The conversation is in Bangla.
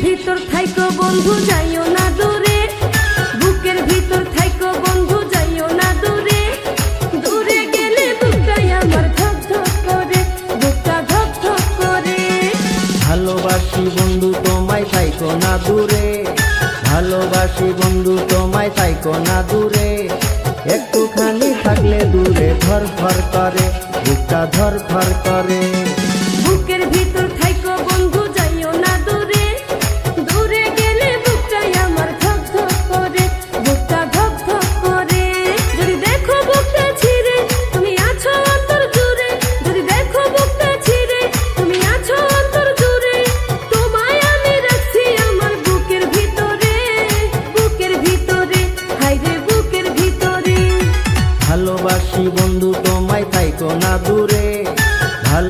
ভিতর থাইকো বন্ধু যাইও না দূরে, বুকের ভিতর থাইকো বন্ধু যাইও না দূরে। দূরে গেলে বুকটাই আমার ধক ধক করে, বুকটা ধক ধক করে। ভালোবাসি বন্ধু তোমায় থাইকো না দূরে, ভালোবাসি বন্ধু তোমায় থাইকো না দূরে। একটুখানি থাকলে দূরে ধর ধর করে, বুকটা ধর ধর করে।